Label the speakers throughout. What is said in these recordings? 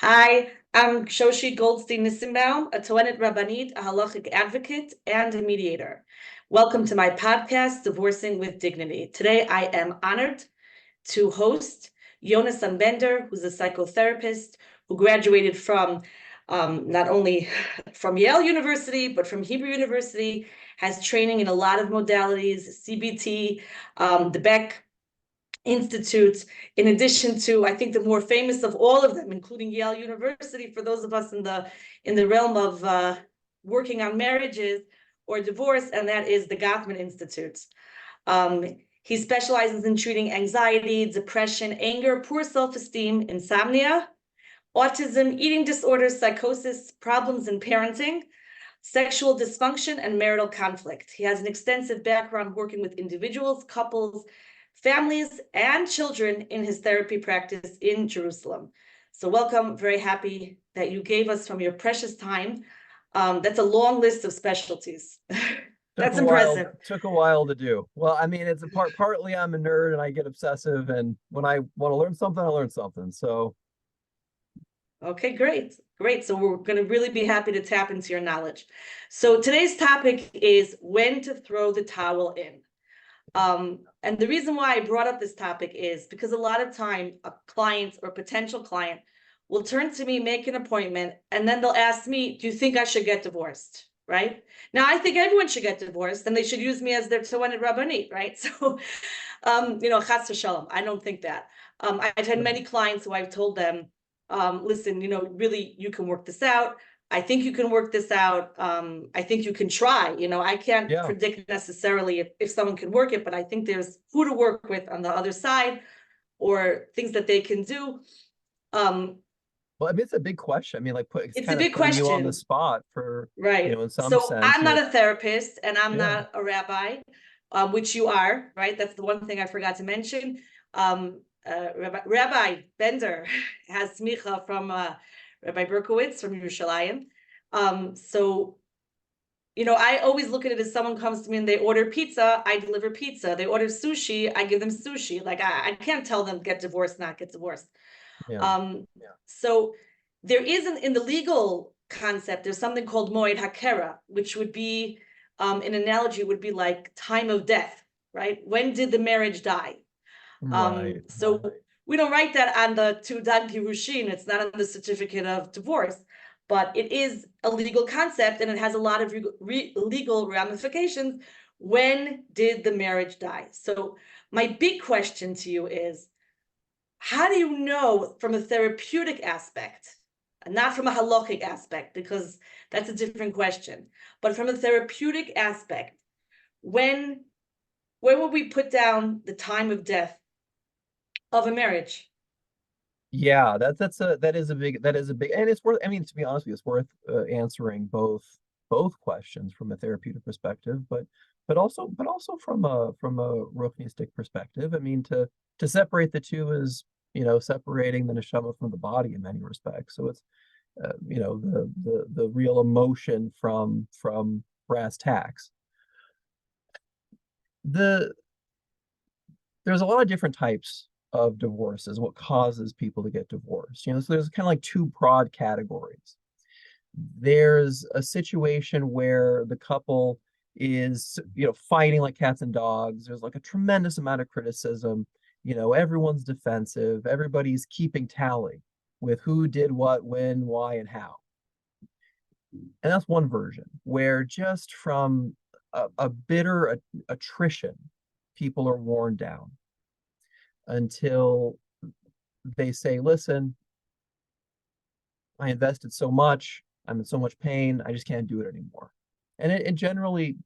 Speaker 1: Hi, I'm Shoshana Goldstein-Nissenbaum, a Toenet Rabbanit, a halachic advocate, and a mediator. Welcome to my podcast, Divorcing with Dignity. Today, I am honored to host Yonasan Bender, who's a psychotherapist who graduated from not only from Yale University, but from Hebrew University, has training in a lot of modalities, CBT, the Beck Institute, in addition to, I think, the more famous of all of them, including Yale University, for those of us in the realm of working on marriages or divorce, and that is the Gottman Institute. He specializes in treating anxiety, depression, anger, poor self-esteem, insomnia, autism, eating disorders, psychosis, problems in parenting, sexual dysfunction, and marital conflict. He has an extensive background working with individuals, couples, families, and children in his therapy practice in Jerusalem. So welcome, very happy that you gave us from your precious time. That's a long list of specialties. That's impressive.
Speaker 2: Took a while to do. Well, I mean, it's partly I'm a nerd and I get obsessive, and when I want to learn something, I learn something. So
Speaker 1: okay, great. So we're going to really be happy to tap into your knowledge. So today's topic is when to throw the towel in. And the reason why I brought up this topic is because a lot of time a client or potential client will turn to me, make an appointment, and then they'll ask me, do you think I should get divorced? Right? Now, I think everyone should get divorced, and they should use me as their Toenet Rabbanit, right? So, chas v'shalom, I don't think that. I've had many clients who I've told them, listen, really, you can work this out. I think you can work this out. I think you can try. I can't predict necessarily if someone can work it, but I think there's who to work with on the other side or things that they can do.
Speaker 2: Well, I mean, it's a big question. I mean,
Speaker 1: it's a big question.
Speaker 2: You on the spot for,
Speaker 1: right.
Speaker 2: In some
Speaker 1: so
Speaker 2: sense.
Speaker 1: I'm not a therapist and I'm not a rabbi, which you are, right? That's the one thing I forgot to mention. Rabbi Bender has smicha from Rabbi Berkowitz from Yerushalayim. So, I always look at it as someone comes to me and they order pizza, I deliver pizza. They order sushi, I give them sushi. Like I can't tell them get divorced, not get divorced. So there isn't, in the legal concept, there's something called moed hakera, which would be, an analogy would be like time of death, right? When did the marriage die? So we don't write that on the Tudat Girushin. It's not on the certificate of divorce, but it is a legal concept and it has a lot of legal ramifications. When did the marriage die? So my big question to you is, how do you know from a therapeutic aspect, and not from a halachic aspect, because that's a different question, but from a therapeutic aspect, when would we put down the time of death of a marriage?
Speaker 2: Yeah, that is a big, and it's worth, I mean, to be honest with you, it's worth answering both questions from a therapeutic perspective, but also from a ruchnistic perspective. I mean, to separate the two is, separating the neshama from the body in many respects. So it's the real emotion from brass tacks. There's a lot of different types of divorces, what causes people to get divorced. So there's kind of like two broad categories. There's a situation where the couple is, fighting like cats and dogs. There's like a tremendous amount of criticism. Everyone's defensive. Everybody's keeping tally with who did what, when, why, and how. And that's one version where just from a bitter attrition, people are worn down until they say, listen, I invested so much, I'm in so much pain, I just can't do it anymore. And it generally,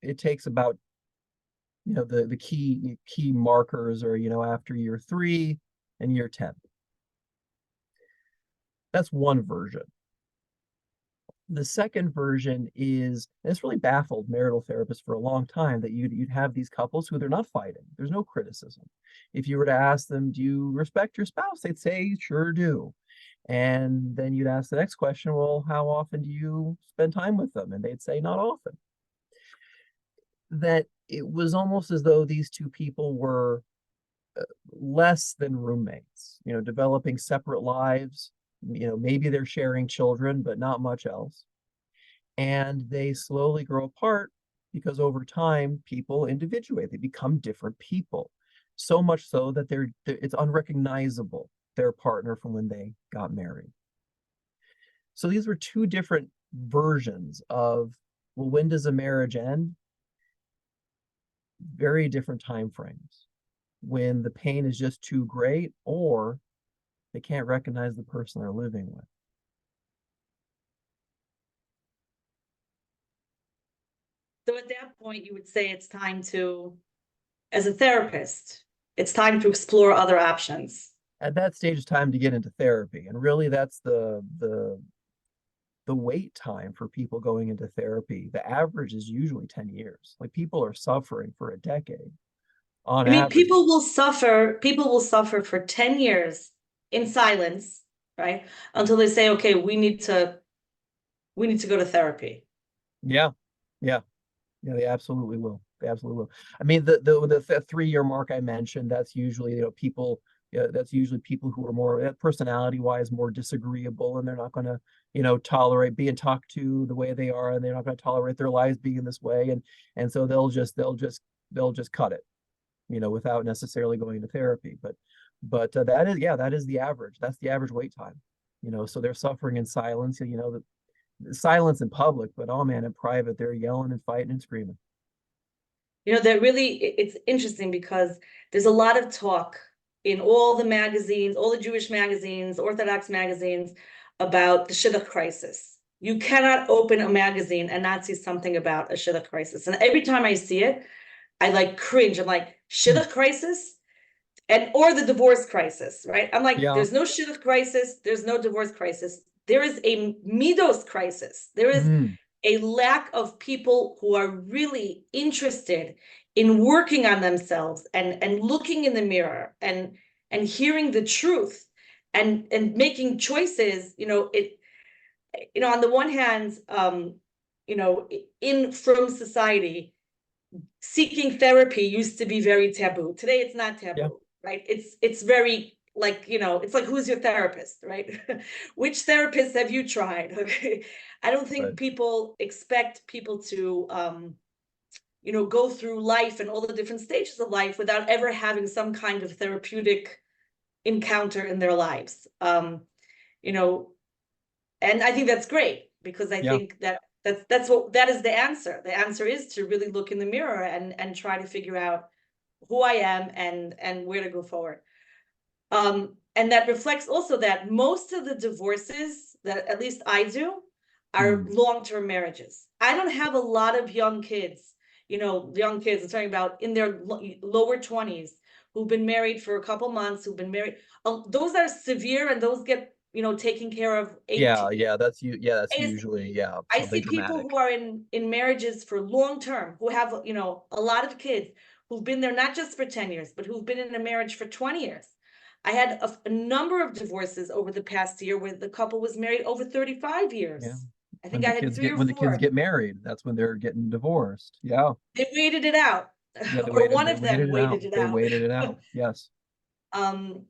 Speaker 2: it takes about, the key markers are, after year 3 and year 10. That's one version. The second version is, and it's really baffled marital therapists for a long time, that you'd have these couples who they're not fighting. There's no criticism. If you were to ask them, do you respect your spouse? They'd say, sure do. And then you'd ask the next question, well, how often do you spend time with them? And they'd say, not often. That it was almost as though these two people were less than roommates, developing separate lives, maybe they're sharing children, but not much else. And they slowly grow apart because over time, people individuate. They become different people. So much so that it's unrecognizable, their partner from when they got married. So these were two different versions of, well, when does a marriage end? Very different time frames. When the pain is just too great, or they can't recognize the person they're living with.
Speaker 1: So at that point, you would say it's time to, as a therapist, it's time to explore other options.
Speaker 2: At that stage, it's time to get into therapy. And really that's the wait time for people going into therapy. The average is usually 10 years. Like, people are suffering for a decade on average.
Speaker 1: People will suffer for 10 years in silence, right? Until they say, okay, we need to go to therapy.
Speaker 2: Yeah, they absolutely will. They absolutely will. I mean, the 3-year mark I mentioned, that's usually, people, that's usually people who are more personality-wise more disagreeable, and they're not going to, tolerate being talked to the way they are, and they're not going to tolerate their lives being this way, and so they'll just cut it, without necessarily going to therapy. But that is the average. That's the average wait time. So they're suffering in silence. The silence in public, but oh man, in private, they're yelling and fighting and screaming.
Speaker 1: It's interesting because there's a lot of talk in all the magazines, all the Jewish magazines, Orthodox magazines, about the shidduch crisis. You cannot open a magazine and not see something about a shidduch crisis. And every time I see it, I like cringe. I'm like, shidduch crisis? Or the divorce crisis, right? I'm like, There's no shidduch crisis, there's no divorce crisis. There is a midos crisis. There is a lack of people who are really interested in working on themselves and looking in the mirror and hearing the truth and making choices. On the one hand, from society, seeking therapy used to be very taboo. Today, it's not taboo, right? It's very it's like, who's your therapist, right? Which therapist have you tried? Okay. I don't think people expect people to, go through life and all the different stages of life without ever having some kind of therapeutic encounter in their lives. And I think that's great, because I think that is the answer. The answer is to really look in the mirror and try to figure out who I am and where to go forward. And that reflects also that most of the divorces that at least I do are long-term marriages. I don't have a lot of young kids, young kids I'm talking about in their lower 20s who've been married for a couple months, who've been married. Those are severe, and those get, taken care of.
Speaker 2: That's usually
Speaker 1: I see people who are in marriages for long-term, who have, a lot of kids, who've been there not just for 10 years, but who've been in a marriage for 20 years. I had a number of divorces over the past year where the couple was married over 35 years. Yeah. I think I had 3 or 4.
Speaker 2: When the kids get married, that's when they're getting divorced. Yeah.
Speaker 1: They waited it out. Or one of them waited it out.
Speaker 2: They waited it out. Yes.
Speaker 1: And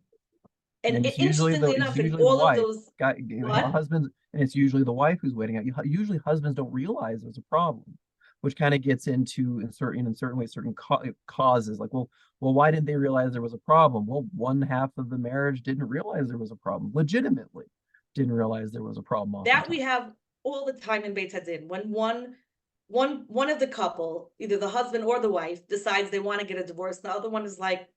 Speaker 2: it's usually the wife. Husbands, and it's usually the wife who's waiting out. Usually husbands don't realize there's a problem, which kind of gets into in certain ways certain causes. Like, well, why didn't they realize there was a problem? Well, one half of the marriage didn't realize there was a problem. Legitimately didn't realize there was a problem.
Speaker 1: That we have all the time in Beit Hadin. When one of the couple, either the husband or the wife, decides they want to get a divorce, the other one is like,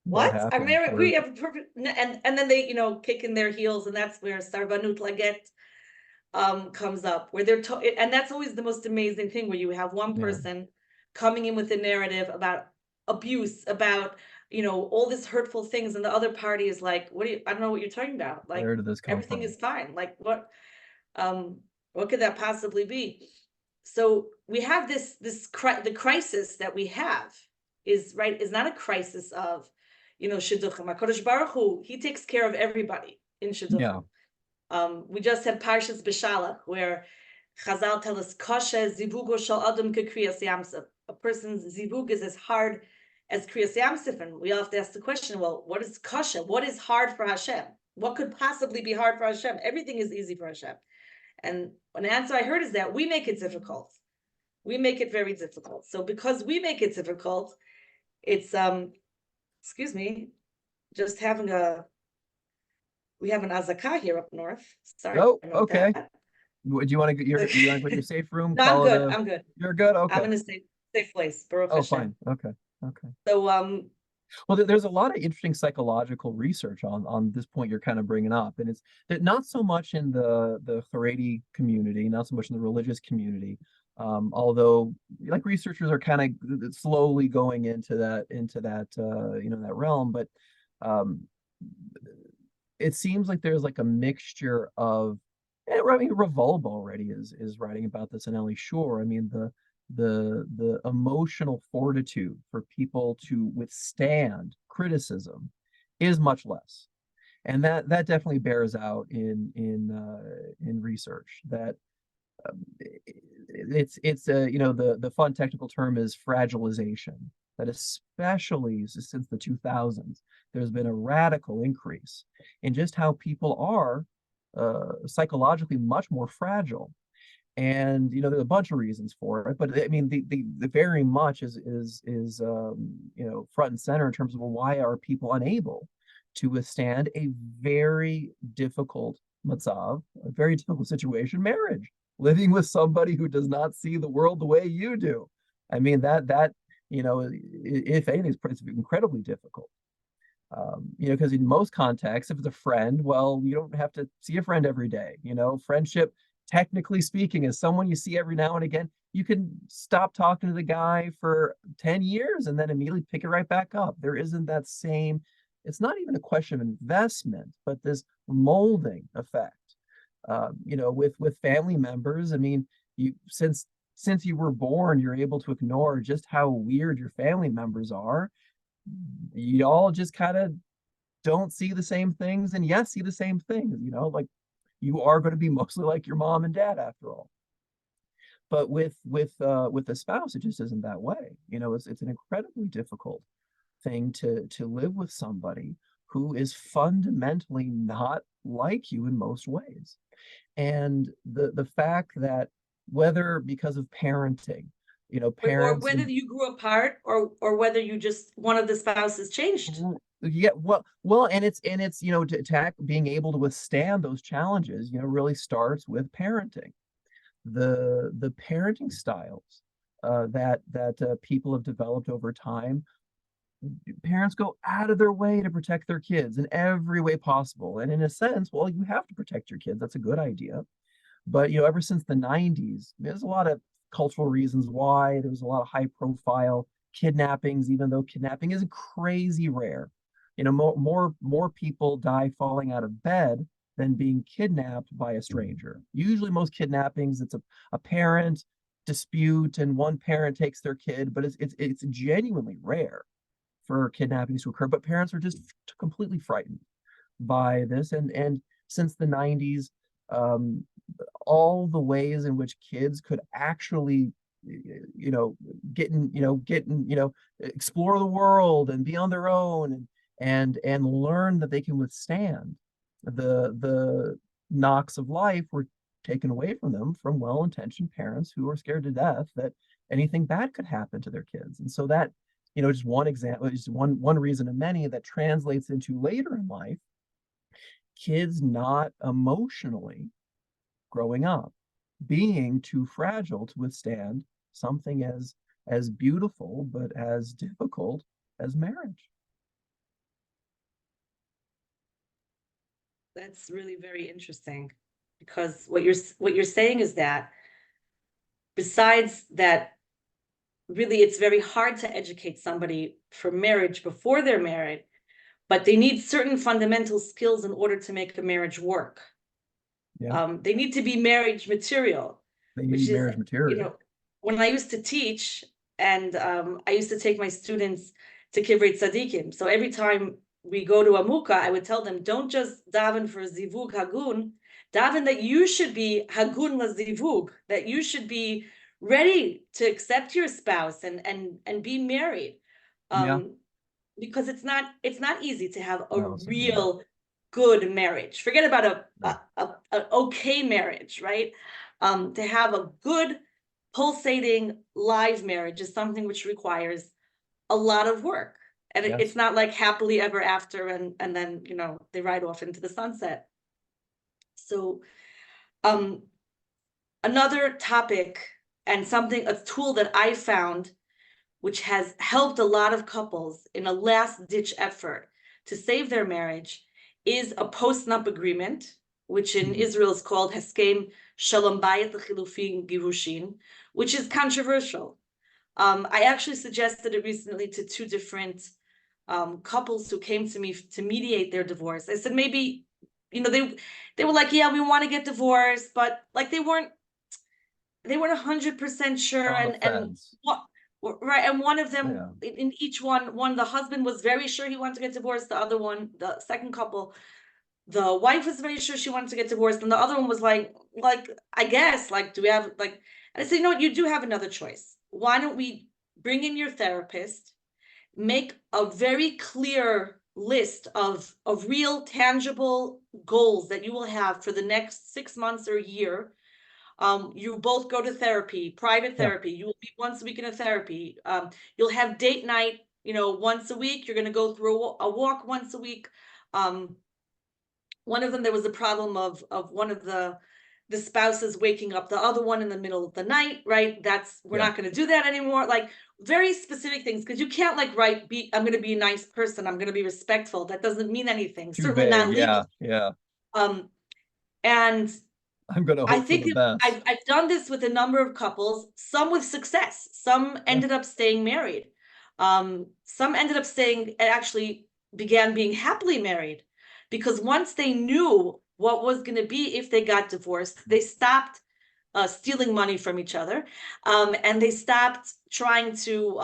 Speaker 1: what? I'm married. We have a perfect, and then they, kick in their heels, and that's where Sarbanut Laget comes up, where they're and that's always the most amazing thing, where you have one person coming in with a narrative about abuse, about all these hurtful things, and the other party is like, I don't know what you're talking about. Like, everything is fine. Like, what could that possibly be? So we have the crisis that we have is not a crisis of shidduchim. HaKadosh Baruch Hu, he takes care of everybody in shidduchim. We just had Parshas Beshalach, where Chazal tell us, Kasha zivugo shel adam kekriyas yamsef. A person's zivug is as hard as kriyas yamsef, and we all have to ask the question, well, what is kasha? What is hard for Hashem? what could possibly be hard for Hashem? Everything is easy for Hashem. And an answer I heard is that we make it difficult. We make it very difficult. So because we make it difficult, it's excuse me, just having we have an azakah here up north. Sorry.
Speaker 2: Oh, okay. Do you want to go to your safe room?
Speaker 1: No, I'm good. I'm good.
Speaker 2: You're good. Okay.
Speaker 1: I'm in a safe place. Baruch Hashem.
Speaker 2: Fine. Okay.
Speaker 1: So
Speaker 2: well, there's a lot of interesting psychological research on this point you're kind of bringing up, and it's not so much in the Haredi community, not so much in the religious community, although like researchers are kind of slowly going into that that realm, but it seems like there's like a mixture of, I mean, Revolve already is writing about this in Ellie Shore. I mean, the emotional fortitude for people to withstand criticism is much less, and that definitely bears out in research. That it's the fun technical term is fragilization. That especially since the 2000s, there's been a radical increase in just how people are psychologically much more fragile. And there's a bunch of reasons for it, but I mean the very much is front and center in terms of, well, why are people unable to withstand a very difficult matzav, a very difficult situation, marriage, living with somebody who does not see the world the way you do. I mean that if anything, it's incredibly difficult. Because in most contexts, if it's a friend, well, you don't have to see a friend every day. Friendship, technically speaking, is someone you see every now and again. You can stop talking to the guy for 10 years and then immediately pick it right back up. There isn't that same, it's not even a question of investment, but this molding effect. With family members, I mean, since you were born, you're able to ignore just how weird your family members are. You all just kind of don't see the same things, and yes, see the same things. Like you are going to be mostly like your mom and dad after all. But with a spouse, it just isn't that way. It's an incredibly difficult thing to live with somebody who is fundamentally not like you in most ways. And the fact that whether because of parenting, parents,
Speaker 1: or whether you grew apart, or whether you just, one of the spouses changed.
Speaker 2: Yeah, well, and it's being able to withstand those challenges, really starts with parenting. The parenting styles that people have developed over time. Parents go out of their way to protect their kids in every way possible, and in a sense, well, you have to protect your kids. That's a good idea. But ever since the 90s, there's a lot of cultural reasons why. There was a lot of high profile kidnappings, even though kidnapping is crazy rare. More people die falling out of bed than being kidnapped by a stranger. Usually most kidnappings, it's a parent dispute and one parent takes their kid, but it's genuinely rare for kidnappings to occur. But parents are just completely frightened by this. And since the 90s, all the ways in which kids could actually explore the world and be on their own and learn that they can withstand the knocks of life were taken away from them from well-intentioned parents who are scared to death that anything bad could happen to their kids. And so that just one example, just one reason of many that translates into later in life, kids not emotionally growing up being too fragile to withstand something as beautiful but as difficult as marriage.
Speaker 1: That's really very interesting, because what you're saying is that besides that, really it's very hard to educate somebody for marriage before they're married, but they need certain fundamental skills in order to make a marriage work.
Speaker 2: Yeah.
Speaker 1: They need to be marriage material.
Speaker 2: They need marriage material.
Speaker 1: When I used to teach, and I used to take my students to Kivrei Tzadikim. So every time we go to a muka, I would tell them, don't just daven for zivug hagun, daven that you should be hagun la zivug, that you should be ready to accept your spouse and be married. Because it's not easy to have a real good marriage. Forget about a okay marriage, right? To have a good, pulsating, live marriage is something which requires a lot of work. And it's not like happily ever after and then, they ride off into the sunset. So another topic and a tool that I found, which has helped a lot of couples in a last-ditch effort to save their marriage, is a post-nup agreement, which in Israel is called Heskem Shalom Bayit L'Chilufin Girushin, which is controversial. I actually suggested it recently to two different couples who came to me to mediate their divorce. I said, maybe, they were like, yeah, we want to get divorced, but like they weren't 100% sure. And what, right. And one of them, in each one, the husband was very sure he wanted to get divorced. The other one, the second couple, the wife was very sure she wanted to get divorced. And the other one was like, I guess, like, do we have, like, and I said, you do have another choice. Why don't we bring in your therapist, make a very clear list of real tangible goals that you will have for the next 6 months or a year. You both go to therapy, private therapy. You will be once a week in a therapy. You'll have date night, once a week. You're going to go through a walk once a week. One of them, there was a problem of one of the spouses waking up the other one in the middle of the night, right? We're not going to do that anymore. Like very specific things, because you can't like write, I'm going to be a nice person, I'm going to be respectful. That doesn't mean anything. Certainly not legal. And
Speaker 2: I'm going to hope for the best.
Speaker 1: I've done this with a number of couples, some with success. Some ended up staying married. Some ended up staying and actually began being happily married, because once they knew what was going to be if they got divorced, they stopped stealing money from each other, and they stopped trying to,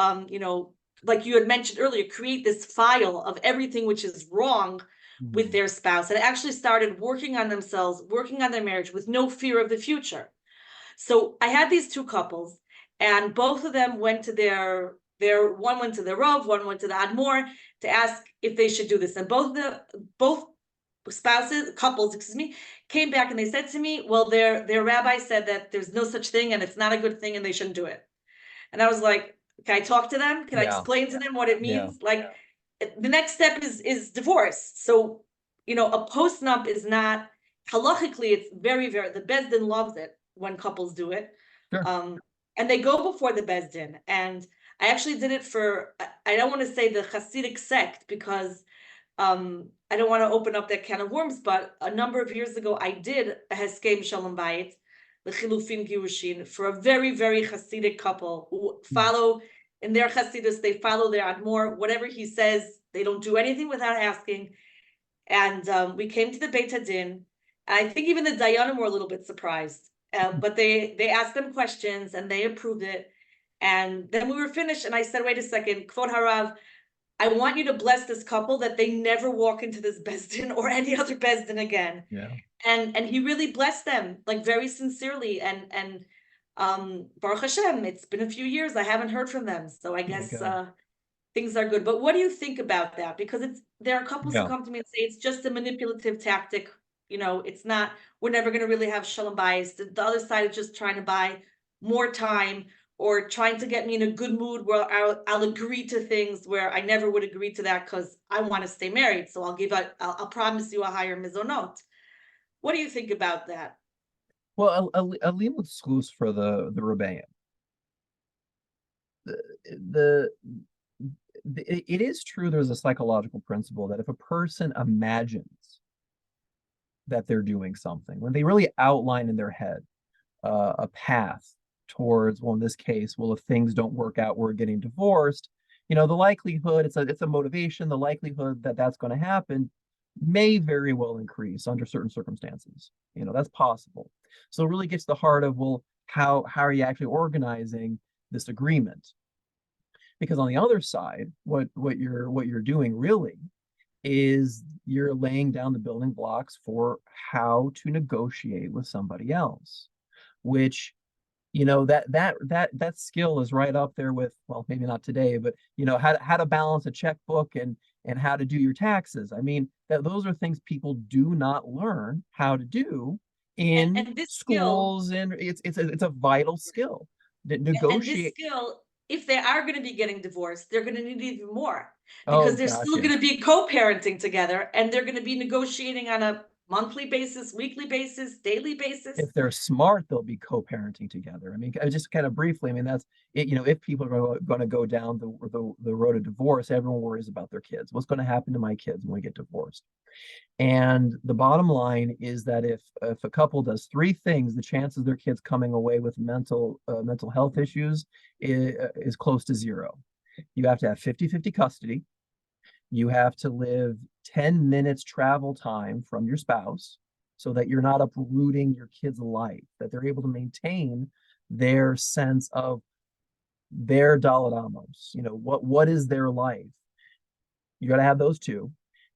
Speaker 1: like you had mentioned earlier, create this file of everything which is wrong with their spouse, and actually started working on themselves, working on their marriage with no fear of the future. So I had these two couples, and both of them went to their one went to the Rav, one went to the Admor to ask if they should do this. And both couples, came back and they said to me, well, their rabbi said that there's no such thing and it's not a good thing and they shouldn't do it. And I was like, can I talk to them? Can I explain to them what it means? The next step is divorce. So, a post-nup is not, halachically, it's very, very, the Beis Din loves it when couples do it.
Speaker 2: Sure.
Speaker 1: And they go before the Beis Din. And I actually did it for, I don't want to say the Hasidic sect, because I don't want to open up that can of worms, but a number of years ago, I did a Heskem Shalom Bayit, L'Chilufin Girushin, for a very, very Hasidic couple who follow, in their Hasidus, they follow their Admor, whatever he says, they don't do anything without asking. And we came to the Beit HaDin, and I think even the Dayanim were a little bit surprised, but they asked them questions and they approved it. And then we were finished, and I said, wait a second, Kvod Harav, I want you to bless this couple that they never walk into this Beis Din or any other Beis Din again. And he really blessed them, like very sincerely. And Baruch Hashem, it's been a few years, I haven't heard from them, so I guess things are good. But what do you think about that? Because there are couples who come to me and say it's just a manipulative tactic. It's not, we're never going to really have shalom bayis. The other side is just trying to buy more time, or trying to get me in a good mood where I'll agree to things where I never would agree to that because I want to stay married. So I'll promise you a higher mizonot. What do you think about that?
Speaker 2: Well, a limud schus for the Rebbeim. It is true there's a psychological principle that if a person imagines that they're doing something, when they really outline in their head a path towards, well, in this case, well, if things don't work out, we're getting divorced, the likelihood, it's a motivation, the likelihood that that's going to happen may very well increase under certain circumstances. That's possible. So it really gets to the heart of, well, how are you actually organizing this agreement? Because on the other side, what you're doing really is you're laying down the building blocks for how to negotiate with somebody else, which that skill is right up there with, well, maybe not today, but how to balance a checkbook and and how to do your taxes. I mean, those are things people do not learn how to do in
Speaker 1: And this skill,
Speaker 2: schools, and it's a vital skill that
Speaker 1: and this
Speaker 2: negotiate.
Speaker 1: skill, if they are going to be getting divorced, they're going to need even more,
Speaker 2: Oh
Speaker 1: because they're
Speaker 2: gosh,
Speaker 1: still
Speaker 2: yes.
Speaker 1: going to be co-parenting together, and they're going to be negotiating on a monthly basis, weekly basis, daily basis.
Speaker 2: If they're smart, they'll be co-parenting together. I mean, just kind of briefly, I mean, that's it. If people are going to go down the road of divorce, everyone worries about their kids. What's going to happen to my kids when we get divorced? And the bottom line is that if a couple does three things, the chances of their kids coming away with mental health issues is close to zero. You have to have 50-50 custody. You have to live 10 minutes travel time from your spouse, so that you're not uprooting your kid's life, that they're able to maintain their sense of their Dalet Amos. What is their life? You got to have those two.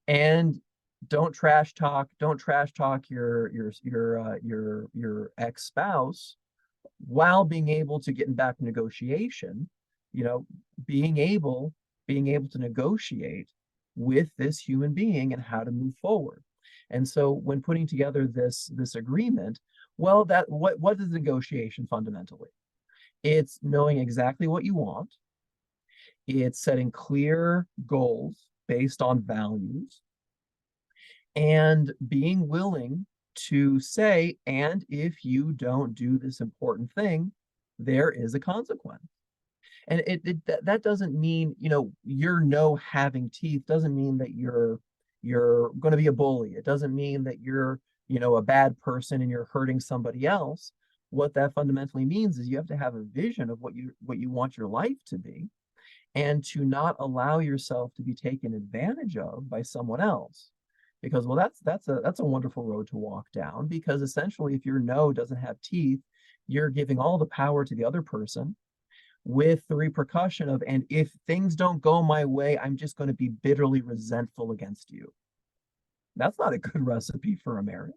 Speaker 2: And don't trash talk your ex-spouse, while being able to get in back negotiation, being able to negotiate with this human being and how to move forward. And so when putting together this agreement, well, what is negotiation fundamentally? It's knowing exactly what you want. It's setting clear goals based on values, and being willing to say, and if you don't do this important thing, there is a consequence. And that doesn't mean, your no having teeth doesn't mean that you're going to be a bully. It doesn't mean that you're, a bad person and you're hurting somebody else. What that fundamentally means is you have to have a vision of what you want your life to be, and to not allow yourself to be taken advantage of by someone else. Because, well, that's a wonderful road to walk down, because essentially if your no doesn't have teeth, you're giving all the power to the other person, with the repercussion of, and if things don't go my way, I'm just going to be bitterly resentful against you. That's not a good recipe for a marriage.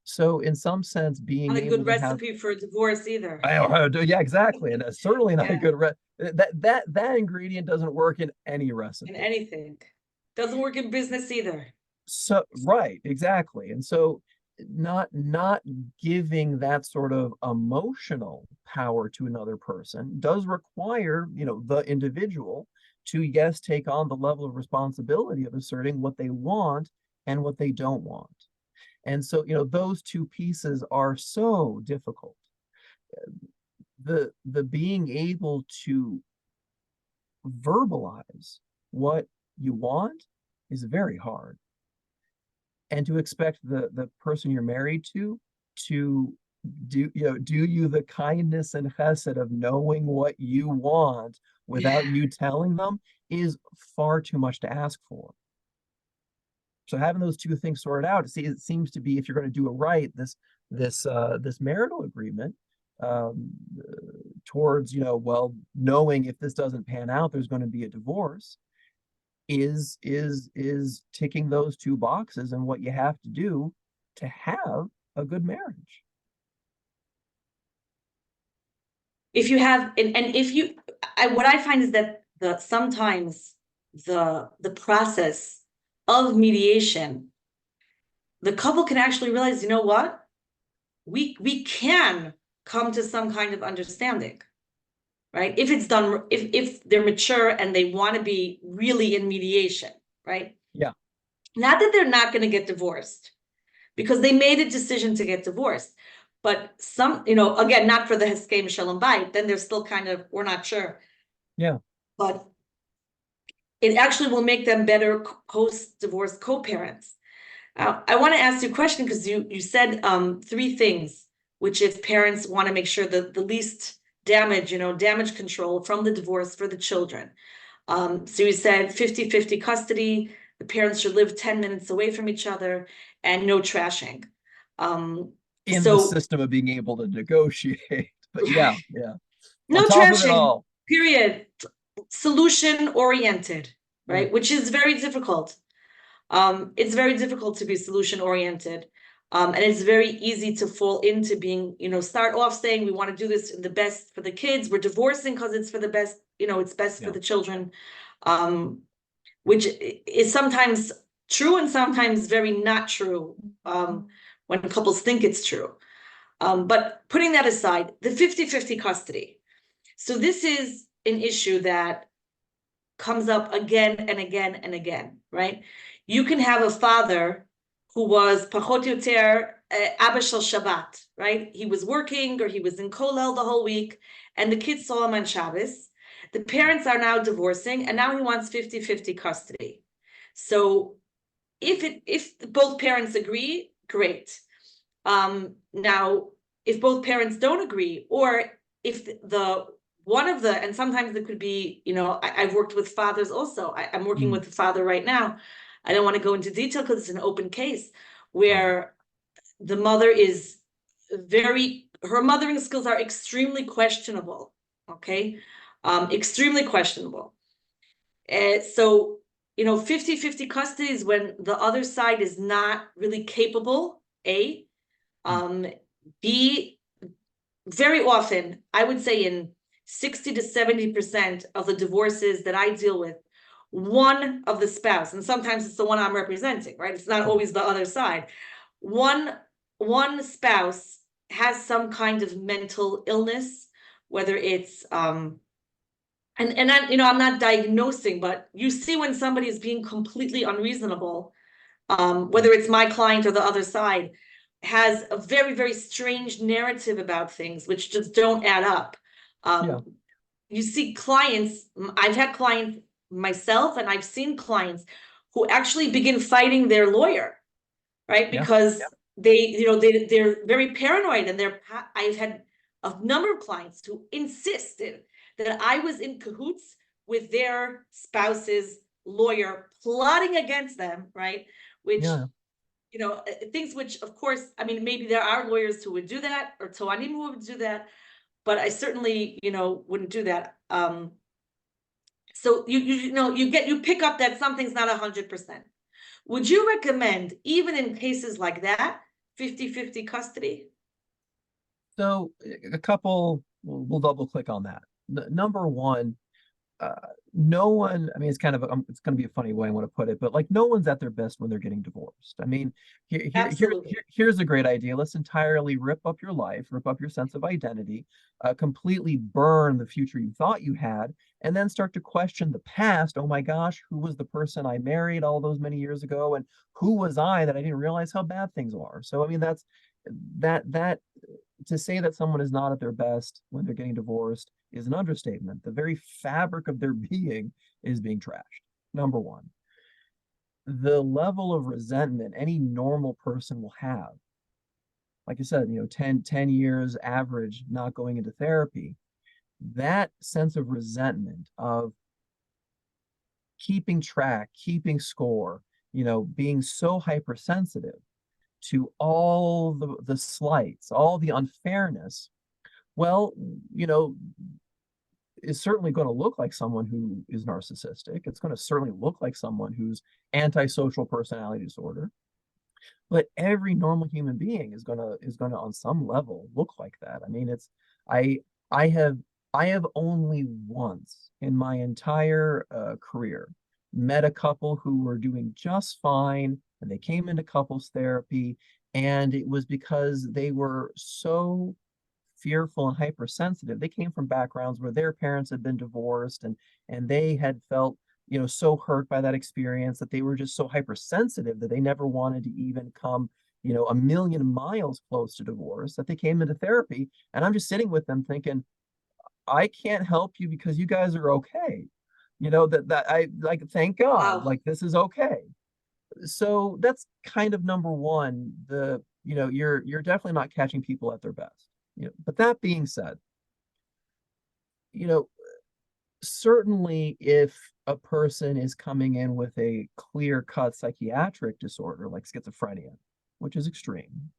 Speaker 2: So in some sense, being
Speaker 1: Not a
Speaker 2: able
Speaker 1: good
Speaker 2: to have,
Speaker 1: recipe for a divorce either.
Speaker 2: yeah, exactly. And that's certainly not a
Speaker 1: Yeah,
Speaker 2: good that ingredient doesn't work in any
Speaker 1: in
Speaker 2: recipe.
Speaker 1: anything. Doesn't work in business either.
Speaker 2: So right, exactly. And so not giving that sort of emotional power to another person does require, the individual to, yes, take on the level of responsibility of asserting what they want and what they don't want. And so, those two pieces are so difficult. The being able to verbalize what you want is very hard. And to expect the person you're married to do you the kindness and chesed of knowing what you want without you telling them is far too much to ask for. So having those two things sorted out, it seems to be, if you're going to do it right, this marital agreement, towards, well, knowing if this doesn't pan out, there's going to be a divorce, is ticking those two boxes and what you have to do to have a good marriage.
Speaker 1: If you have, and if you, what I find is that sometimes the process of mediation, the couple can actually realize, what, we can come to some kind of understanding, right? If it's done, if they're mature and they want to be really in mediation, right?
Speaker 2: Yeah.
Speaker 1: Not that they're not going to get divorced, because they made a decision to get divorced. But some, again, not for the Heskem Shalom Bayit, then they're still kind of, we're not sure.
Speaker 2: Yeah.
Speaker 1: But it actually will make them better post-divorce co-parents. I want to ask you a question, because you said three things, which if parents want to make sure that the least damage, damage control from the divorce for the children. So you said 50-50 custody, the parents should live 10 minutes away from each other, and no trashing.
Speaker 2: In the system of being able to negotiate. But yeah.
Speaker 1: No
Speaker 2: On top
Speaker 1: trashing,
Speaker 2: of it all.
Speaker 1: period. Solution oriented, right?
Speaker 2: Yeah.
Speaker 1: Which is very difficult. It's very difficult to be solution oriented. And it's very easy to fall into being, start off saying we want to do this in the best for the kids. We're divorcing because it's for the best, it's best for the children. which is sometimes true and sometimes very not true when couples think it's true. But putting that aside, the 50-50 custody. So this is an issue that comes up again and again and again, right? You can have a father who was pachot yoter Abba shel Shabbat, right? He was working or he was in kollel the whole week, and the kids saw him on Shabbos. The parents are now divorcing, and now he wants 50-50 custody. So if both parents agree, great. Now, if both parents don't agree, or if and sometimes it could be, I've worked with fathers also. I'm working with a father right now. I don't want to go into detail because it's an open case where the mother is her mothering skills are extremely questionable. Okay. Extremely questionable. So, 50-50 custody is when the other side is not really capable, A. B, very often, I would say in 60 to 70% of the divorces that I deal with, one of the spouse, and sometimes it's the one I'm representing, right? It's not always the other side. One spouse has some kind of mental illness, whether it's and I'm not diagnosing, but you see when somebody is being completely unreasonable, whether it's my client or the other side, has a very, very strange narrative about things which just don't add up. You see clients, I've had clients myself, and I've seen clients who actually begin fighting their lawyer, right? Because they're very paranoid, and I've had a number of clients who insisted that I was in cahoots with their spouse's lawyer, plotting against them, right? Which, things which, of course, I mean, maybe there are lawyers who would do that, or Toanim who would do that, but I certainly, wouldn't do that. So you pick up that something's not 100%. Would you recommend, even in cases like that, 50-50 custody?
Speaker 2: So a couple, we'll double click on that. Number one, no one, I mean, it's kind of, it's going to be a funny way I want to put it, but like no one's at their best when they're getting divorced. I mean, here's a great idea. Let's entirely rip up your life, rip up your sense of identity, completely burn the future you thought you had, and then start to question the past. Oh my gosh, who was the person I married all those many years ago? And who was I that I didn't realize how bad things are? So, I mean, that to say that someone is not at their best when they're getting divorced is an understatement. The very fabric of their being is being trashed. Number one, the level of resentment any normal person will have, like I said, 10 years average not going into therapy, that sense of resentment, of keeping track, keeping score, being so hypersensitive to all the slights, all the unfairness, well, is certainly going to look like someone who is narcissistic. It's going to certainly look like someone who's antisocial personality disorder. But every normal human being is gonna on some level look like that. I mean, I have only once in my entire career met a couple who were doing just fine, and they came into couples therapy, and it was because they were so fearful and hypersensitive. They came from backgrounds where their parents had been divorced, and they had felt so hurt by that experience that they were just so hypersensitive that they never wanted to even come a million miles close to divorce, that they came into therapy. And I'm just sitting with them thinking, I can't help you because you guys are okay. That I like, thank God.
Speaker 1: Wow.
Speaker 2: Like, this is okay. So that's kind of number one. You're definitely not catching people at their best. But that being said, certainly if a person is coming in with a clear-cut psychiatric disorder like schizophrenia, which is extreme,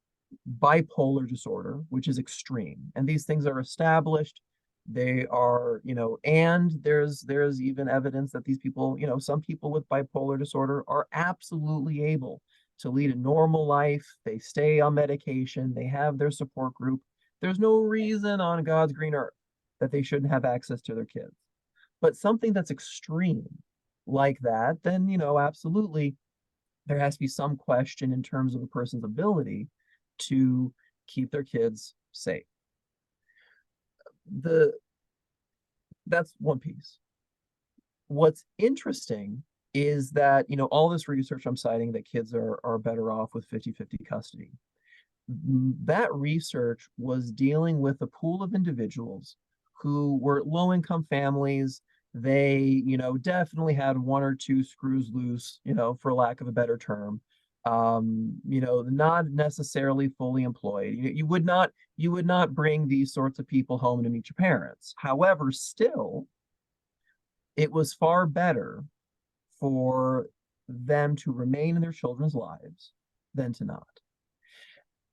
Speaker 2: bipolar disorder, which is extreme, and these things are established, they are, and there's even evidence that these people, some people with bipolar disorder are absolutely able to lead a normal life. They stay on medication, they have their support group. There's no reason on God's green earth that they shouldn't have access to their kids. But something that's extreme, like that, then, absolutely there has to be some question in terms of a person's ability to keep their kids safe. That's one piece. What's interesting is that, all this research I'm citing that kids are better off with 50-50 custody. That research was dealing with a pool of individuals who were low-income families. They, definitely had one or two screws loose, for lack of a better term. Not necessarily fully employed. You would not bring these sorts of people home to meet your parents. However, still, it was far better for them to remain in their children's lives than to not.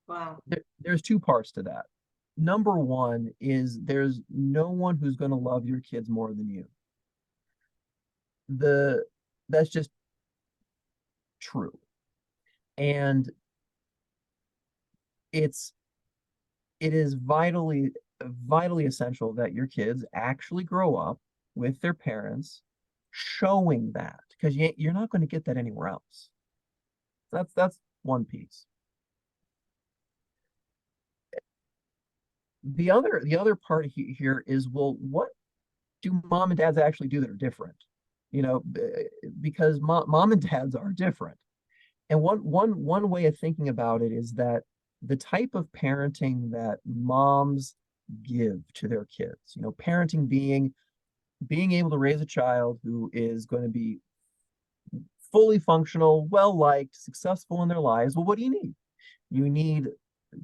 Speaker 1: Wow.
Speaker 2: There's two parts to that. Number one is there's no one who's going to love your kids more than you. That's just true. And it is vitally essential that your kids actually grow up with their parents showing that, because you're not going to get that anywhere else. That's one piece. The other part here is, well, what do mom and dads actually do that are different? Because mom and dads are different. And one way of thinking about it is that the type of parenting that moms give to their kids, parenting being able to raise a child who is going to be fully functional, well-liked, successful in their lives. Well, what do you need? You need,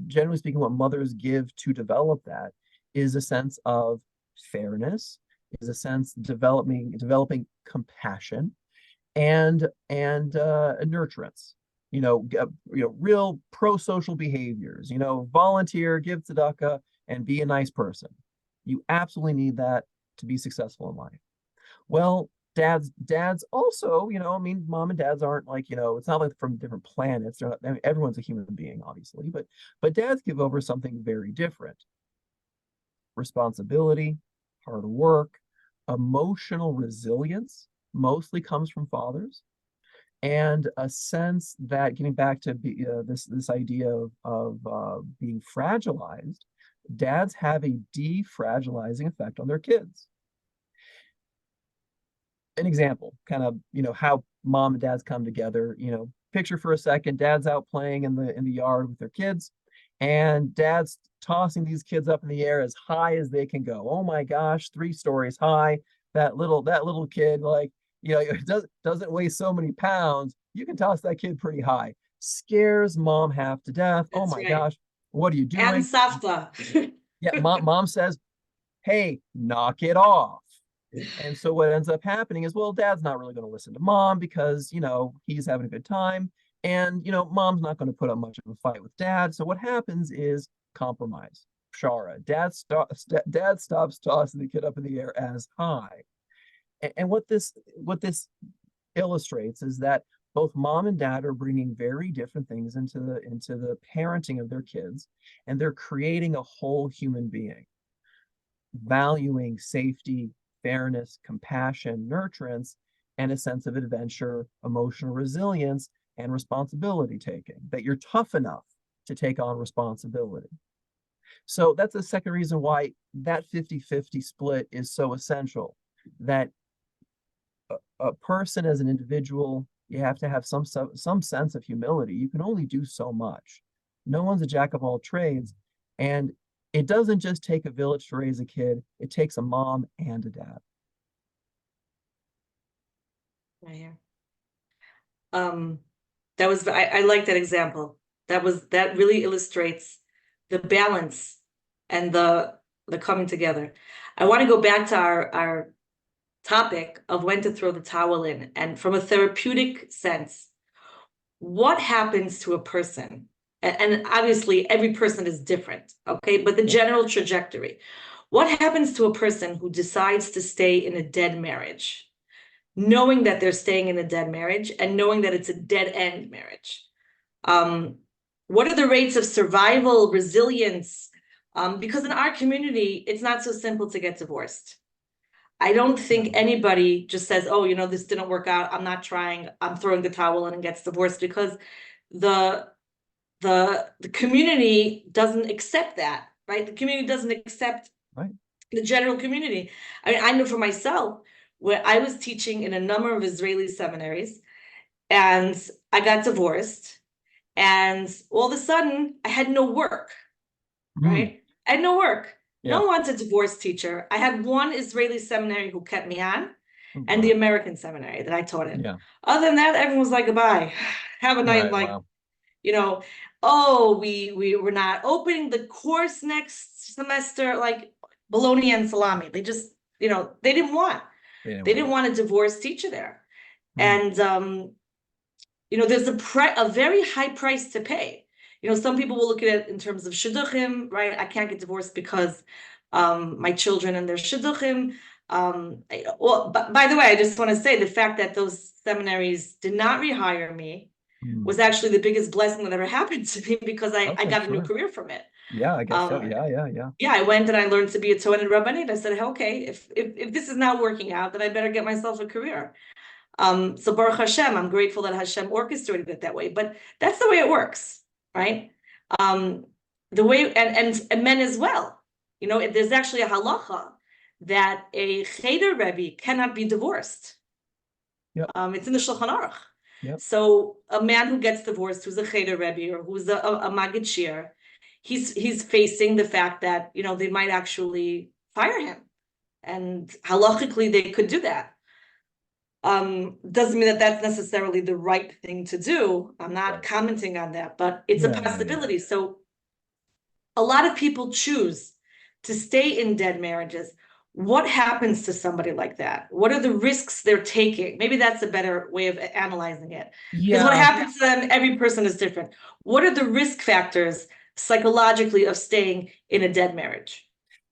Speaker 2: generally speaking, what mothers give to develop that is a sense of fairness, is a sense developing compassion, and nurturance. Real pro-social behaviors. Volunteer, give tzedakah, and be a nice person. You absolutely need that to be successful in life. Well, dads also, mom and dads aren't like, it's not like from different planets. They're not, everyone's a human being, obviously, but dads give over something very different. Responsibility, hard work, emotional resilience mostly comes from fathers, and a sense that, getting back to this idea of being fragilized, dads have a defragilizing effect on their kids. An example, kind of, how mom and dads come together. Picture for a second, dad's out playing in the yard with their kids, and dad's tossing these kids up in the air as high as they can go. Oh my gosh, 3 stories high. That little kid, like, it doesn't weigh so many pounds. You can toss that kid pretty high. Scares mom half to death.
Speaker 1: That's
Speaker 2: oh my
Speaker 1: right.
Speaker 2: gosh, what are you doing?
Speaker 1: And Safta.
Speaker 2: Yeah, mom says, hey, knock it off. And so what ends up happening is, well, dad's not really going to listen to mom because, he's having a good time. And, mom's not going to put up much of a fight with dad. So what happens is compromise. Pshara. Dad stops tossing the kid up in the air as high. And what this illustrates is that both mom and dad are bringing very different things into the parenting of their kids, and they're creating a whole human being, valuing safety, fairness, compassion, nurturance, and a sense of adventure, emotional resilience, and responsibility taking, that you're tough enough to take on responsibility. So that's the second reason why that 50-50 split is so essential, that a person as an individual, you have to have some sense of humility. You can only do so much. No one's a jack of all trades. And it doesn't just take a village to raise a kid. It takes a mom and a dad.
Speaker 1: Right here. I like that example. That really illustrates the balance and the coming together. I want to go back to our topic of when to throw the towel in, and from a therapeutic sense, what happens to a person? And obviously every person is different, okay? But the general trajectory. What happens to a person who decides to stay in a dead marriage, knowing that they're staying in a dead marriage and knowing that it's a dead end marriage? What are the rates of survival, resilience? Because in our community, it's not so simple to get divorced. I don't think anybody just says, oh, this didn't work out, I'm not trying, I'm throwing the towel in and gets divorced, because the community doesn't accept that, right? The community doesn't accept the general community. I mean, I know for myself, where I was teaching in a number of Israeli seminaries, and I got divorced, and all of a sudden I had no work, right? I had no work. No one wants a divorce teacher. I had one Israeli seminary who kept me on, and the American seminary that I taught in. Other than that, everyone was like, goodbye. Have a night, oh, we're not opening the course next semester, like bologna and salami. They just, they didn't want a divorce teacher there. And there's a very high price to pay. Some people will look at it in terms of shidduchim, right? I can't get divorced because my children and their shidduchim. Well, by the way, I just want to say the fact that those seminaries did not rehire me was actually the biggest blessing that ever happened to me, because I got a new career from it.
Speaker 2: Yeah, I guess so. Yeah.
Speaker 1: Yeah, I went and I learned to be a Toenet Rabbanit. I said, okay, if this is not working out, then I better get myself a career. So Baruch Hashem, I'm grateful that Hashem orchestrated it that way. But that's the way it works, right? The way and men as well. There's actually a halacha that a cheder rebbe cannot be divorced. It's in the Shulchan Aruch. So a man who gets divorced, who's a cheder rebbe or who's a magid shir, he's facing the fact that they might actually fire him, and halachically they could do that. Doesn't mean that that's necessarily the right thing to do. I'm not commenting on that, but it's a possibility. So a lot of people choose to stay in dead marriages. What happens to somebody like that? What are the risks they're taking? Maybe that's a better way of analyzing it. Because what happens to them, every person is different. What are the risk factors psychologically of staying in a dead marriage?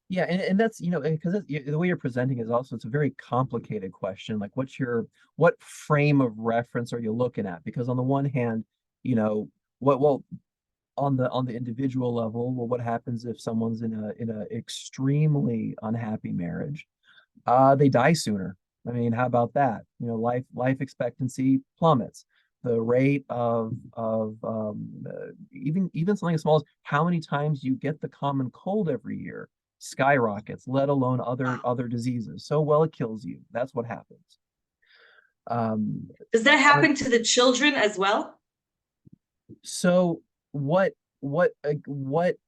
Speaker 2: Yeah, and that's, because the way you're presenting is also, it's a very complicated question. Like, what frame of reference are you looking at? Because on the one hand, on the individual level, what happens if someone's in a extremely unhappy marriage? They die sooner. I mean, how about that? Life expectancy plummets. The rate of even something as small as how many times you get the common cold every year skyrockets, let alone other diseases. So, well, it kills you. That's what happens.
Speaker 1: Does that happen to the children as well?
Speaker 2: So what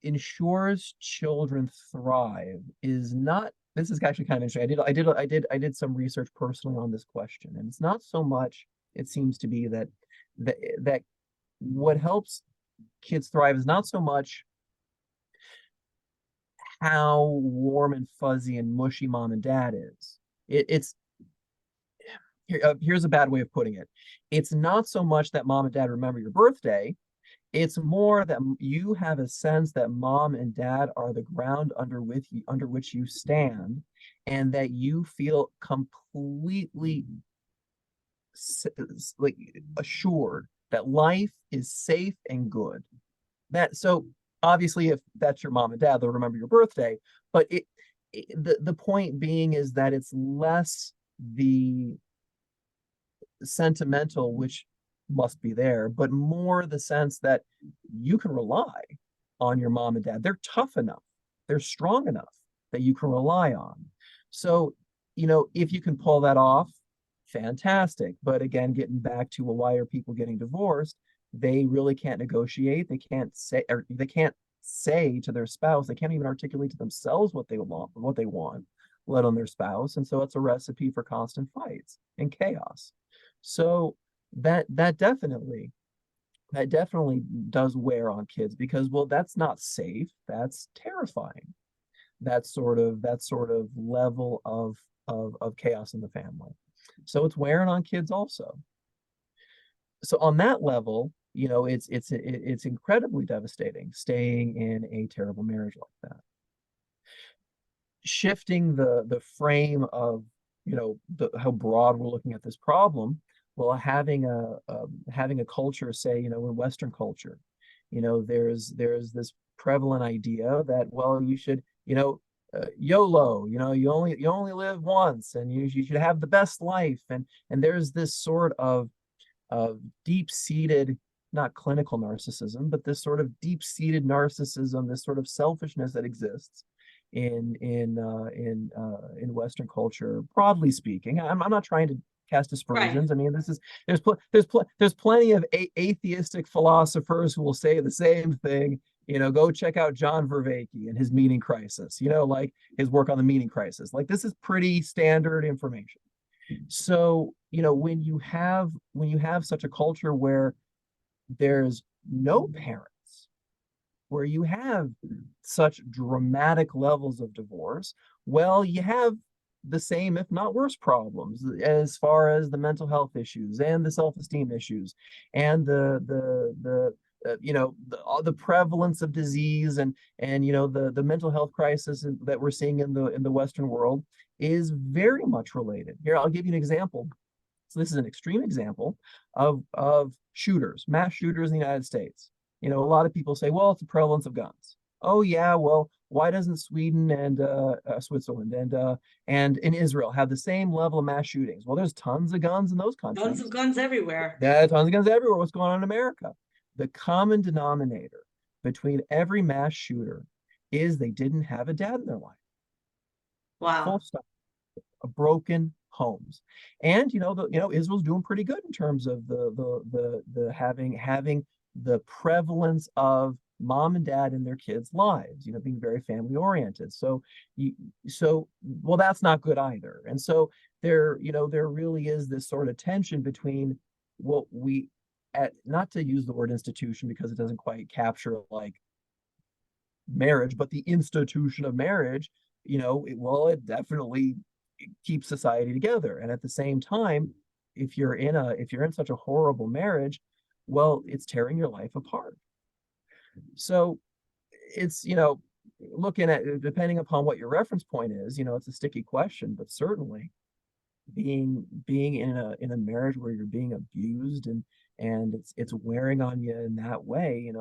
Speaker 2: ensures children thrive is not, this is actually kind of interesting. I did some research personally on this question, and it's not so much, it seems to be that what helps kids thrive is not so much how warm and fuzzy and mushy mom and dad is. Here's a bad way of putting it. It's not so much that mom and dad remember your birthday. It's more that you have a sense that mom and dad are the ground under which you stand, and that you feel completely like assured that life is safe and good. So obviously, if that's your mom and dad, they'll remember your birthday. But the point being is that it's less the sentimental, which must be there, but more the sense that you can rely on your mom and dad. They're tough enough, they're strong enough that you can rely on. So, if you can pull that off, fantastic. But again, getting back to, well, why are people getting divorced? They really can't negotiate. They can't say to their spouse, they can't even articulate to themselves what they want, let alone their spouse. And so it's a recipe for constant fights and chaos. So that definitely does wear on kids, because, well, that's not safe. That's terrifying. That sort of level of chaos in the family. So it's wearing on kids also. So on that level, it's incredibly devastating staying in a terrible marriage like that. Shifting the frame of how broad we're looking at this problem. Well, having a culture, say, in Western culture, there's this prevalent idea that, well, you should, YOLO, you only live once, and you should have the best life, and there's this sort of deep-seated, not clinical narcissism, but this sort of deep-seated narcissism, this sort of selfishness that exists in Western culture, broadly speaking. I'm not trying to cast aspersions.
Speaker 1: Right.
Speaker 2: I mean, there's plenty of atheistic philosophers who will say the same thing. Go check out John Vervaeke and his meaning crisis. Like his work on the meaning crisis. Like, this is pretty standard information. So, when you have such a culture where there's no parents, where you have such dramatic levels of divorce, well, you have the same, if not worse, problems as far as the mental health issues and the self-esteem issues and the prevalence of disease and the mental health crisis that we're seeing in the Western world is very much related. Here, I'll give you an example. So this is an extreme example of shooters, mass shooters in the United States. A lot of people say, well, it's the prevalence of guns. Oh yeah, well, why doesn't Sweden and Switzerland and in Israel have the same level of mass shootings? Well, there's tons of guns in those countries.
Speaker 1: Tons of guns everywhere.
Speaker 2: Yeah, tons of guns everywhere. What's going on in America? The common denominator between every mass shooter is they didn't have a dad in their life.
Speaker 1: Wow.
Speaker 2: Full stop. Broken homes. And Israel's doing pretty good in terms of the having the prevalence of mom and dad in their kids' lives, being very family oriented. So well, that's not good either. And so there really is this sort of tension between what not to use the word institution because it doesn't quite capture like marriage, but the institution of marriage, it definitely keeps society together. And at the same time, if you're in such a horrible marriage, well, it's tearing your life apart. So it's, looking at, depending upon what your reference point is, it's a sticky question, but certainly being in a marriage where you're being abused and it's wearing on you in that way,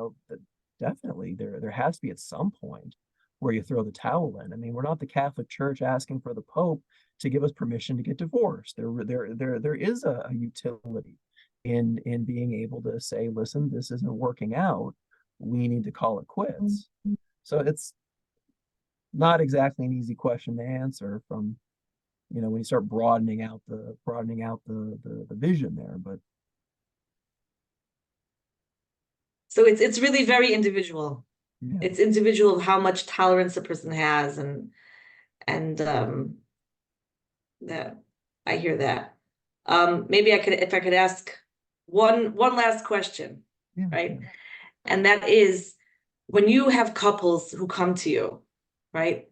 Speaker 2: definitely there has to be at some point where you throw the towel in. I mean, we're not the Catholic Church asking for the Pope to give us permission to get divorced. There is a utility in being able to say, listen, this isn't working out. We need to call it quits. So it's not exactly an easy question to answer from, when you start broadening out the vision there, but.
Speaker 1: So it's really very individual.
Speaker 2: Yeah.
Speaker 1: It's individual how much tolerance a person has, and that I hear that. Maybe if I could ask one last question,
Speaker 2: Yeah,
Speaker 1: right?
Speaker 2: yeah.
Speaker 1: And that is, when you have couples who come to you, right?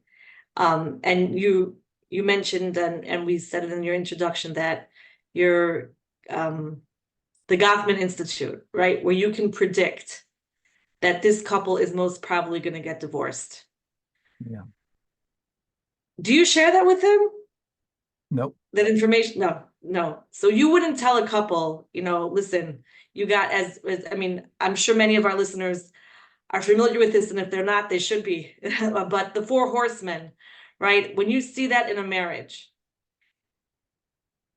Speaker 1: And you mentioned and we said it in your introduction that you're the Gothman Institute, right? Where you can predict that this couple is most probably going to get divorced.
Speaker 2: Yeah.
Speaker 1: Do you share that with him?
Speaker 2: Nope.
Speaker 1: That information? No. So you wouldn't tell a couple, listen, you got I mean, I'm sure many of our listeners are familiar with this, and if they're not, they should be. But the four horsemen, right? When you see that in a marriage,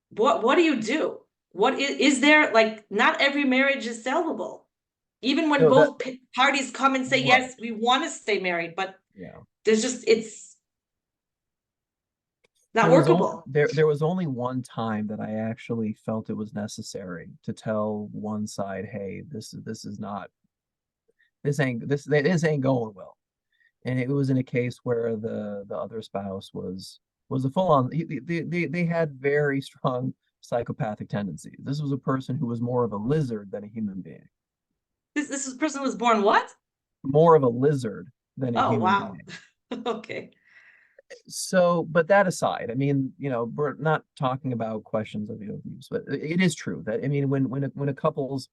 Speaker 1: what do you do? What is there, like, not every marriage is salvable. Even when both parties come and say, yes, we want to stay married, but
Speaker 2: yeah,
Speaker 1: it's not workable.
Speaker 2: There was only one time that I actually felt it was necessary to tell one side, hey, this ain't going well. And it was in a case where the other spouse was a full-on, they had very strong psychopathic tendencies. This was a person who was more of a lizard than a human being.
Speaker 1: This person was born what?
Speaker 2: More of a lizard than a human
Speaker 1: being. Okay.
Speaker 2: So, but that aside, I mean, we're not talking about questions of abuse, but it is true that, I mean, when a couple's,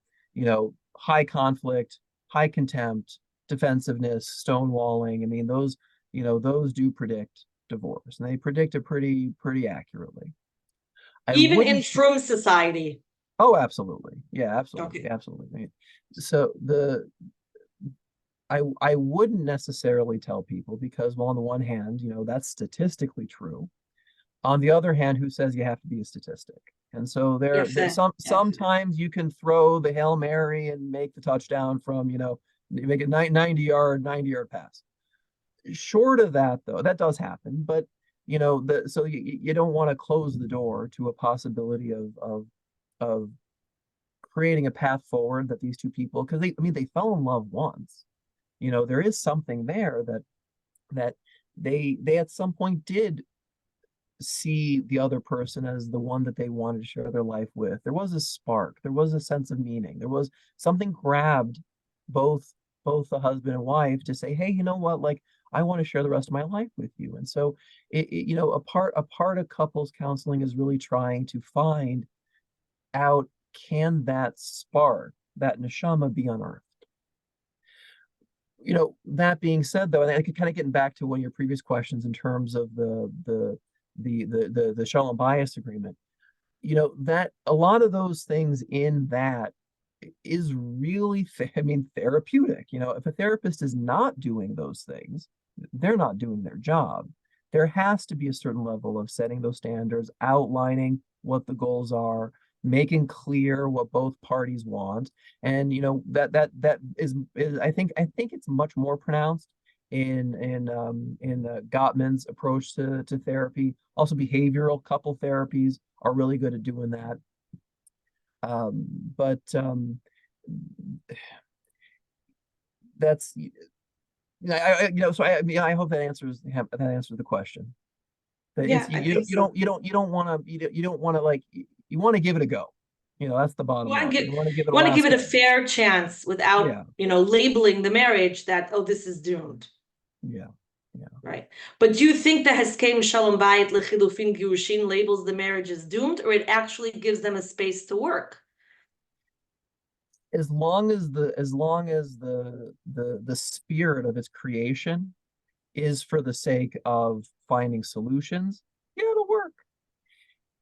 Speaker 2: high conflict, high contempt, defensiveness, stonewalling, I mean, those do predict divorce, and they predict it pretty accurately.
Speaker 1: Even in frum society.
Speaker 2: Oh, absolutely. Yeah, absolutely.
Speaker 1: Okay.
Speaker 2: Absolutely. So I wouldn't necessarily tell people because, well, on the one hand, that's statistically true. On the other hand, who says you have to be a statistic? And so there's sometimes you can throw the Hail Mary and make the touchdown from, make it 90-yard pass. Short of that, though, that does happen, but so you don't want to close the door to a possibility of creating a path forward that these two people, because they fell in love once. There is something there that they at some point did see the other person as the one that they wanted to share their life with. There was a spark, there was a sense of meaning, there was something grabbed both the husband and wife to say, hey, you know what, like, I want to share the rest of my life with you. And so a part of couples counseling is really trying to find out, can that spark, that neshama, be unearthed? That being said, though, and I could kind of getting back to one of your previous questions in terms of the Shalom Bias agreement, that a lot of those things in that is really, therapeutic. If a therapist is not doing those things, they're not doing their job. There has to be a certain level of setting those standards, outlining what the goals are, making clear what both parties want. And that is I think it's much more pronounced in Gottman's approach to therapy. Also, behavioral couple therapies are really good at doing that. That's so I hope that answers the question. That you don't want to like, you want to give it a go. That's the bottom line. You want to give it
Speaker 1: a fair chance without labeling the marriage that, oh, this is doomed.
Speaker 2: Yeah.
Speaker 1: Right. But do you think that Haskem Shalom Bayit Lechilufin Girushin labels the marriage as doomed, or it actually gives them a space to work?
Speaker 2: As long as the spirit of its creation is for the sake of finding solutions, yeah, it'll work.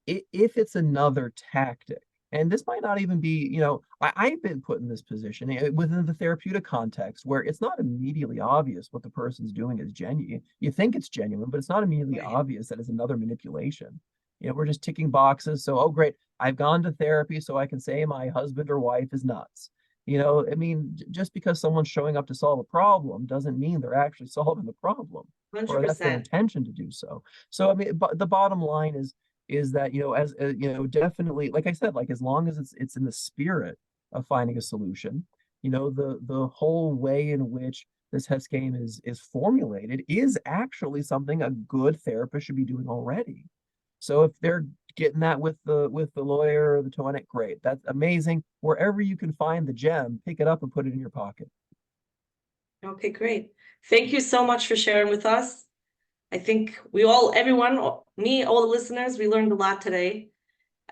Speaker 2: If it's another tactic, and this might not even be, I've been put in this position within the therapeutic context where it's not immediately obvious what the person's doing is genuine. You think it's genuine, but it's not immediately obvious that it's another manipulation. We're just ticking boxes. So, oh, great, I've gone to therapy so I can say my husband or wife is nuts. Just because someone's showing up to solve a problem doesn't mean they're actually solving the problem,
Speaker 1: 100%.
Speaker 2: or that's their intention to do so. So, the bottom line is that, as definitely, like I said, like, as long as it's in the spirit of finding a solution, the whole way in which this Heskem is formulated is actually something a good therapist should be doing already. So if they're getting that with the lawyer or the Toenet, great. That's amazing. Wherever you can find the gem, pick it up and put it in your pocket.
Speaker 1: Okay, great. Thank you so much for sharing with us. I think everyone, me, all the listeners, we learned a lot today.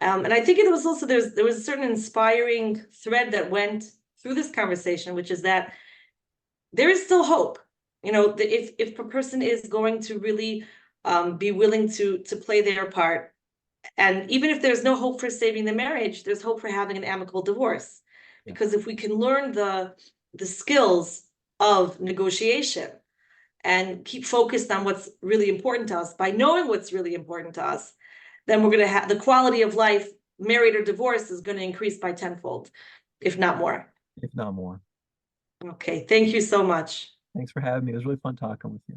Speaker 1: And I think it was also, there was a certain inspiring thread that went through this conversation, which is that there is still hope. If a person is going to really be willing to play their part, and even if there's no hope for saving the marriage, there's hope for having an amicable divorce. Because if we can learn the skills of negotiation and keep focused on what's really important to us, by knowing what's really important to us, then we're going to have the quality of life, married or divorced, is going to increase by tenfold, if not more.
Speaker 2: If not more.
Speaker 1: Okay, thank you so much.
Speaker 2: Thanks for having me. It was really fun talking with you.